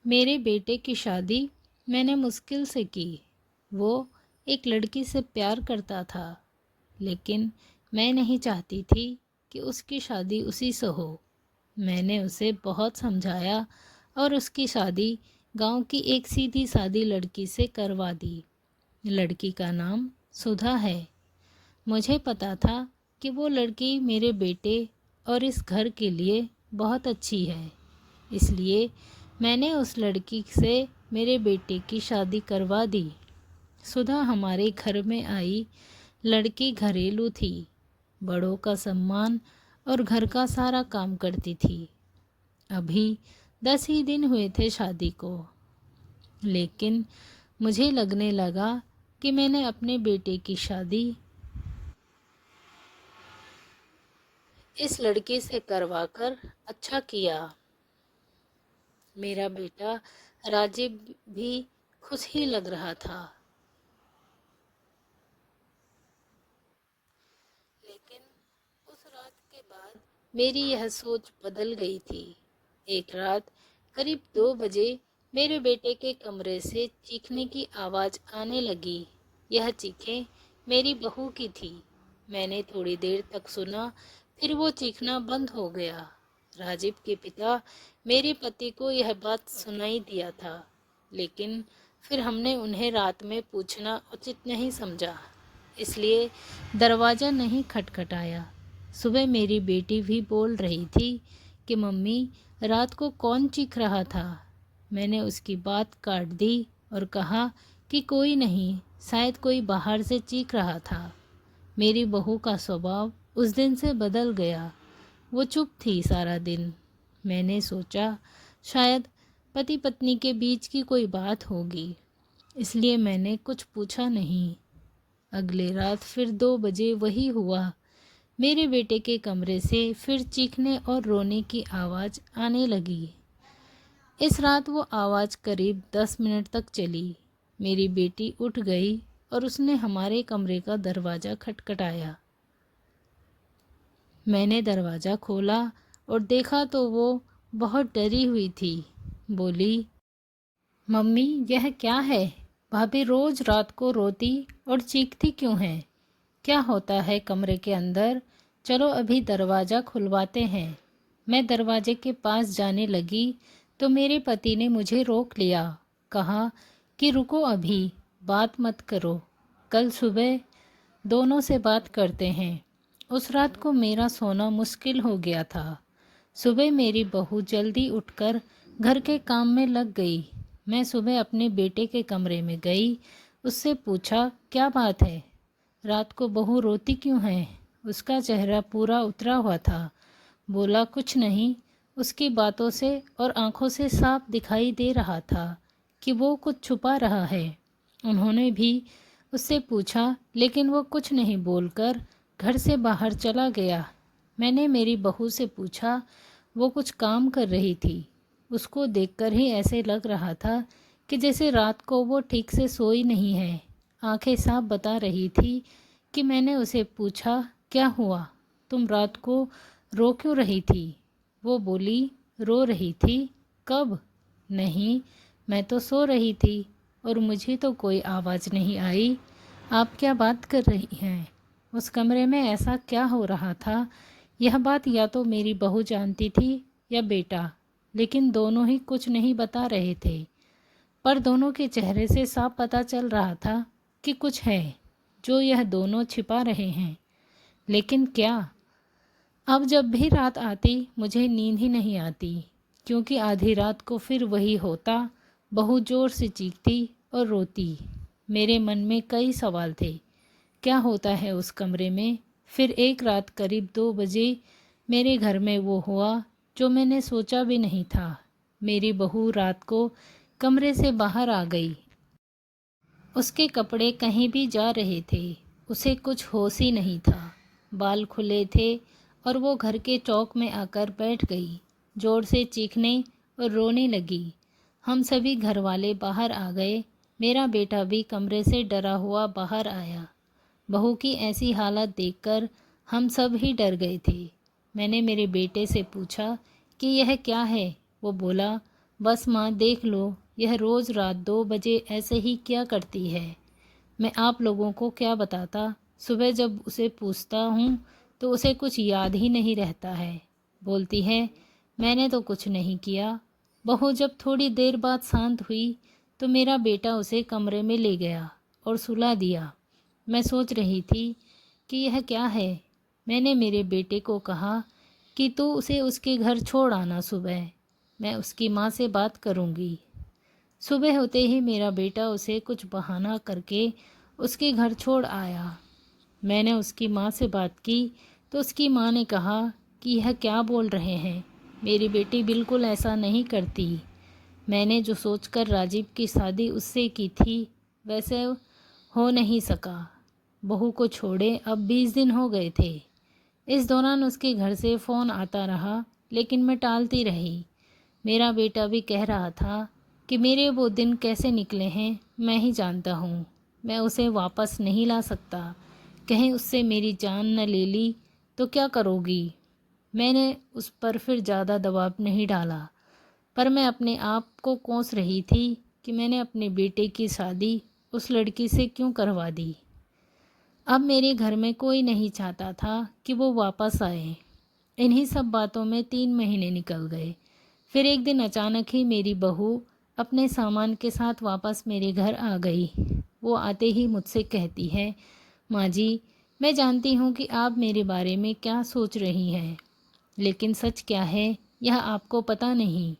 मेरे बेटे की शादी मैंने मुश्किल से की। वो एक लड़की से प्यार करता था, लेकिन मैं नहीं चाहती थी कि उसकी शादी उसी से हो। मैंने उसे बहुत समझाया और उसकी शादी गांव की एक सीधी सादी लड़की से करवा दी। लड़की का नाम सुधा है। मुझे पता था कि वो लड़की मेरे बेटे और इस घर के लिए बहुत अच्छी है, इसलिए मैंने उस लड़की से मेरे बेटे की शादी करवा दी। सुधा हमारे घर में आई लड़की घरेलू थी, बड़ों का सम्मान और घर का सारा काम करती थी। अभी 10 ही दिन हुए थे शादी को, लेकिन मुझे लगने लगा कि मैंने अपने बेटे की शादी इस लड़की से करवाकर अच्छा किया। मेरा बेटा राजीव भी खुश ही लग रहा था, लेकिन उस रात के बाद मेरी यह सोच बदल गई थी। एक रात करीब 2 बजे मेरे बेटे के कमरे से चीखने की आवाज़ आने लगी। यह चीखें मेरी बहू की थी। मैंने थोड़ी देर तक सुना, फिर वो चीखना बंद हो गया। राजीव के पिता मेरे पति को यह बात सुनाई दिया था, लेकिन फिर हमने उन्हें रात में पूछना उचित नहीं समझा, इसलिए दरवाज़ा नहीं खटखटाया। सुबह मेरी बेटी भी बोल रही थी कि मम्मी, रात को कौन चीख रहा था। मैंने उसकी बात काट दी और कहा कि कोई नहीं, शायद कोई बाहर से चीख रहा था। मेरी बहू का स्वभाव उस दिन से बदल गया। वो चुप थी सारा दिन। मैंने सोचा शायद पति पत्नी के बीच की कोई बात होगी, इसलिए मैंने कुछ पूछा नहीं। अगले रात फिर 2 बजे वही हुआ। मेरे बेटे के कमरे से फिर चीखने और रोने की आवाज़ आने लगी। इस रात वो आवाज़ करीब 10 मिनट तक चली। मेरी बेटी उठ गई और उसने हमारे कमरे का दरवाज़ा खटखटाया। मैंने दरवाज़ा खोला और देखा तो वो बहुत डरी हुई थी। बोली, मम्मी, यह क्या है? भाभी रोज़ रात को रोती और चीखती क्यों है? क्या होता है कमरे के अंदर? चलो अभी दरवाज़ा खुलवाते हैं। मैं दरवाजे के पास जाने लगी तो मेरे पति ने मुझे रोक लिया। कहा कि रुको, अभी बात मत करो, कल सुबह दोनों से बात करते हैं। उस रात को मेरा सोना मुश्किल हो गया था। सुबह मेरी बहू जल्दी उठकर घर के काम में लग गई। मैं सुबह अपने बेटे के कमरे में गई, उससे पूछा क्या बात है, रात को बहू रोती क्यों है? उसका चेहरा पूरा उतरा हुआ था। बोला कुछ नहीं। उसकी बातों से और आंखों से साफ दिखाई दे रहा था कि वो कुछ छुपा रहा है। उन्होंने भी उससे पूछा, लेकिन वो कुछ नहीं बोलकर घर से बाहर चला गया। मैंने मेरी बहू से पूछा, वो कुछ काम कर रही थी। उसको देखकर ही ऐसे लग रहा था कि जैसे रात को वो ठीक से सोई नहीं है। आंखें साफ बता रही थी कि मैंने उसे पूछा, क्या हुआ, तुम रात को रो क्यों रही थी? वो बोली, रो रही थी? कब? नहीं, मैं तो सो रही थी और मुझे तो कोई आवाज़ नहीं आई। आप क्या बात कर रही हैं? उस कमरे में ऐसा क्या हो रहा था? यह बात या तो मेरी बहू जानती थी या बेटा, लेकिन दोनों ही कुछ नहीं बता रहे थे। पर दोनों के चेहरे से साफ पता चल रहा था कि कुछ है जो यह दोनों छिपा रहे हैं। लेकिन क्या? अब जब भी रात आती मुझे नींद ही नहीं आती, क्योंकि आधी रात को फिर वही होता। बहू जोर से चीखती और रोती। मेरे मन में कई सवाल थे। क्या होता है उस कमरे में? फिर एक रात करीब 2 बजे मेरे घर में वो हुआ जो मैंने सोचा भी नहीं था। मेरी बहू रात को कमरे से बाहर आ गई। उसके कपड़े कहीं भी जा रहे थे। उसे कुछ होश ही नहीं था। बाल खुले थे और वो घर के चौक में आकर बैठ गई। जोर से चीखने और रोने लगी। हम सभी घर वाले बाहर आ गए। मेरा बेटा भी कमरे से डरा हुआ बाहर आया। बहू की ऐसी हालत देखकर हम सब ही डर गए थे। मैंने मेरे बेटे से पूछा कि यह क्या है? वो बोला, बस माँ देख लो, यह रोज़ रात 2 बजे ऐसे ही क्या करती है। मैं आप लोगों को क्या बताता। सुबह जब उसे पूछता हूँ तो उसे कुछ याद ही नहीं रहता है। बोलती है मैंने तो कुछ नहीं किया। बहू जब थोड़ी देर बाद शांत हुई तो मेरा बेटा उसे कमरे में ले गया और सुला दिया। मैं सोच रही थी कि यह क्या है। मैंने मेरे बेटे को कहा कि तू उसे उसके घर छोड़ आना, सुबह मैं उसकी माँ से बात करूँगी। सुबह होते ही मेरा बेटा उसे कुछ बहाना करके उसके घर छोड़ आया। मैंने उसकी माँ से बात की तो उसकी माँ ने कहा कि यह क्या बोल रहे हैं, मेरी बेटी बिल्कुल ऐसा नहीं करती। मैंने जो सोचकर राजीव की शादी उससे की थी वैसे हो नहीं सका। बहू को छोड़े अब 20 दिन हो गए थे। इस दौरान उसके घर से फ़ोन आता रहा लेकिन मैं टालती रही। मेरा बेटा भी कह रहा था कि मेरे वो दिन कैसे निकले हैं मैं ही जानता हूँ। मैं उसे वापस नहीं ला सकता। कहीं उससे मेरी जान न ले ली तो क्या करोगी। मैंने उस पर फिर ज़्यादा दबाव नहीं डाला, पर मैं अपने आप को कोस रही थी कि मैंने अपने बेटे की शादी उस लड़की से क्यों करवा दी। अब मेरे घर में कोई नहीं चाहता था कि वो वापस आए। इन्हीं सब बातों में 3 महीने निकल गए। फिर एक दिन अचानक ही मेरी बहू अपने सामान के साथ वापस मेरे घर आ गई। वो आते ही मुझसे कहती है, माँ जी, मैं जानती हूँ कि आप मेरे बारे में क्या सोच रही हैं, लेकिन सच क्या है यह आपको पता नहीं।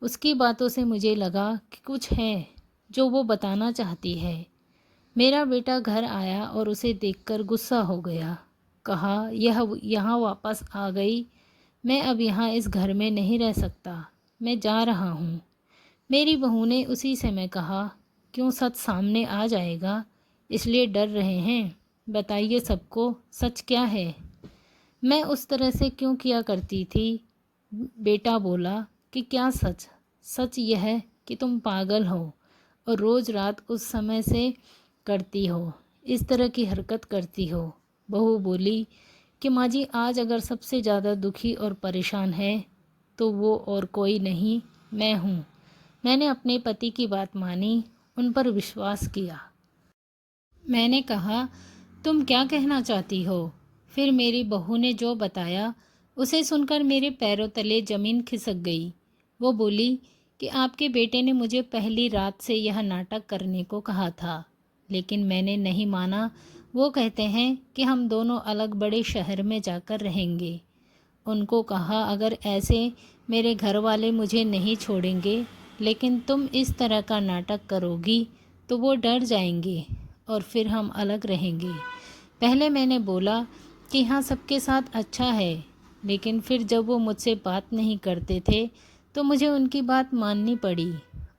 उसकी बातों से मुझे लगा कि कुछ है जो वो बताना चाहती है। मेरा बेटा घर आया और उसे देखकर गुस्सा हो गया। कहा यह यहाँ वापस आ गई, मैं अब यहाँ इस घर में नहीं रह सकता, मैं जा रहा हूँ। मेरी बहू ने उसी समय कहा, क्यों सच सामने आ जाएगा इसलिए डर रहे हैं, बताइए सबको सच क्या है। मैं उस तरह से क्यों किया करती थी। बेटा बोला कि क्या सच। सच यह है कि तुम पागल हो और रोज़ रात उस समय से करती हो, इस तरह की हरकत करती हो। बहू बोली कि माँ जी, आज अगर सबसे ज़्यादा दुखी और परेशान है तो वो और कोई नहीं, मैं हूँ। मैंने अपने पति की बात मानी, उन पर विश्वास किया। मैंने कहा तुम क्या कहना चाहती हो। फिर मेरी बहू ने जो बताया उसे सुनकर मेरे पैरों तले ज़मीन खिसक गई। वो बोली कि आपके बेटे ने मुझे पहली रात से यह नाटक करने को कहा था, लेकिन मैंने नहीं माना। वो कहते हैं कि हम दोनों अलग बड़े शहर में जाकर रहेंगे। उनको कहा अगर ऐसे मेरे घर वाले मुझे नहीं छोड़ेंगे, लेकिन तुम इस तरह का नाटक करोगी तो वो डर जाएंगे और फिर हम अलग रहेंगे। पहले मैंने बोला कि हाँ सबके साथ अच्छा है, लेकिन फिर जब वो मुझसे बात नहीं करते थे तो मुझे उनकी बात माननी पड़ी।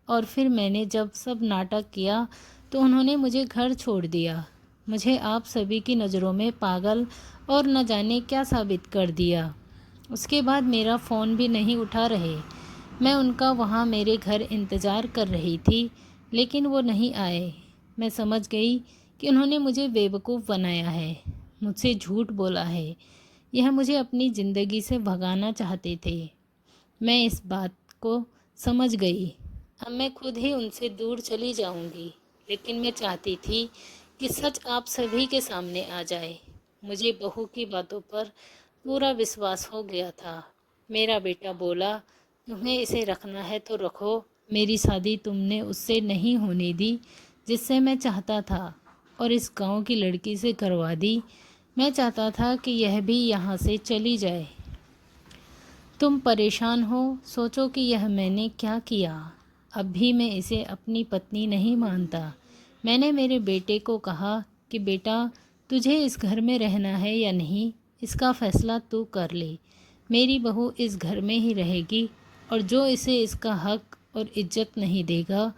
और फिर मैंने जब सब नाटक किया तो उन्होंने मुझे घर छोड़ दिया। मुझे आप सभी की नज़रों में पागल और न जाने क्या साबित कर दिया। उसके बाद मेरा फ़ोन भी नहीं उठा रहे। मैं उनका वहाँ मेरे घर इंतज़ार कर रही थी, लेकिन वो नहीं आए। मैं समझ गई कि उन्होंने मुझे बेवकूफ़ बनाया है, मुझसे झूठ बोला है। यह मुझे अपनी ज़िंदगी से भगाना चाहते थे। मैं इस बात को समझ गई। अब मैं खुद ही उनसे दूर चली जाऊंगी, लेकिन मैं चाहती थी कि सच आप सभी के सामने आ जाए। मुझे बहू की बातों पर पूरा विश्वास हो गया था। मेरा बेटा बोला, तुम्हें इसे रखना है तो रखो। मेरी शादी तुमने उससे नहीं होने दी जिससे मैं चाहता था, और इस गांव की लड़की से करवा दी। मैं चाहता था कि यह भी यहाँ से चली जाए। तुम परेशान हो, सोचो कि यह मैंने क्या किया। अब भी मैं इसे अपनी पत्नी नहीं मानता। मैंने मेरे बेटे को कहा कि बेटा, तुझे इस घर में रहना है या नहीं, इसका फ़ैसला तू कर ले। मेरी बहू इस घर में ही रहेगी, और जो इसे इसका हक और इज्जत नहीं देगा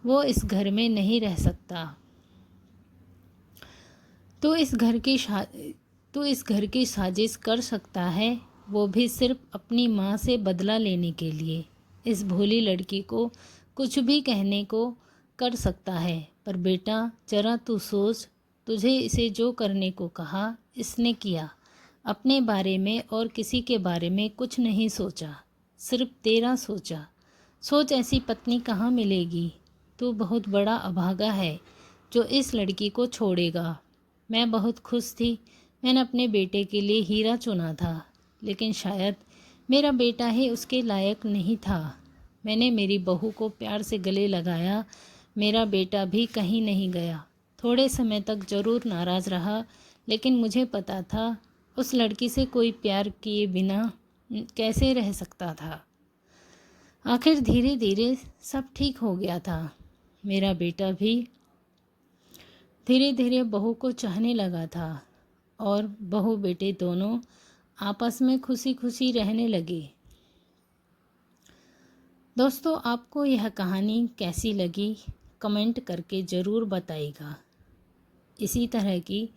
वो इस घर में नहीं रह सकता। तो इस घर की साजिश कर सकता है, वो भी सिर्फ अपनी माँ से बदला लेने के लिए। इस भोली लड़की को कुछ भी कहने को कर सकता है, पर बेटा जरा तू सोच, तुझे इसे जो करने को कहा इसने किया। अपने बारे में और किसी के बारे में कुछ नहीं सोचा, सिर्फ तेरा सोचा। सोच ऐसी पत्नी कहाँ मिलेगी। तू बहुत बड़ा अभागा है जो इस लड़की को छोड़ेगा। मैं बहुत खुश थी। मैंने अपने बेटे के लिए हीरा चुना था, लेकिन शायद मेरा बेटा ही उसके लायक नहीं था। मैंने मेरी बहू को प्यार से गले लगाया। मेरा बेटा भी कहीं नहीं गया। थोड़े समय तक ज़रूर नाराज़ रहा, लेकिन मुझे पता था उस लड़की से कोई प्यार किए बिना कैसे रह सकता था। आखिर धीरे धीरे सब ठीक हो गया था। मेरा बेटा भी धीरे धीरे बहू को चाहने लगा था और बहू बेटे दोनों आपस में खुशी खुशी रहने लगे। दोस्तों, आपको यह कहानी कैसी लगी कमेंट करके ज़रूर बताइएगा। इसी तरह की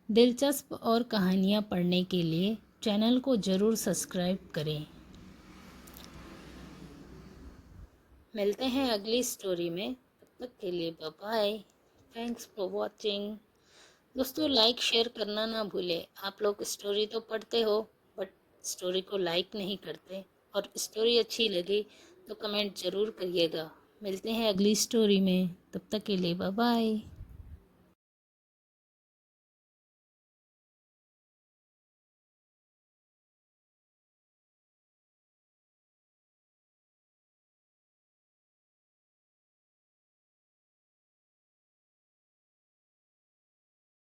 दिलचस्प और कहानियाँ पढ़ने के लिए चैनल को ज़रूर सब्सक्राइब करें। मिलते हैं अगली स्टोरी में। तब तक के लिए bye bye. Thanks for watching. दोस्तों, लाइक शेयर करना ना भूलें। आप लोग स्टोरी तो पढ़ते हो बट स्टोरी को लाइक नहीं करते, और स्टोरी अच्छी लगी तो कमेंट ज़रूर करिएगा। मिलते हैं अगली स्टोरी में। तब तक के लिए बाय बाय।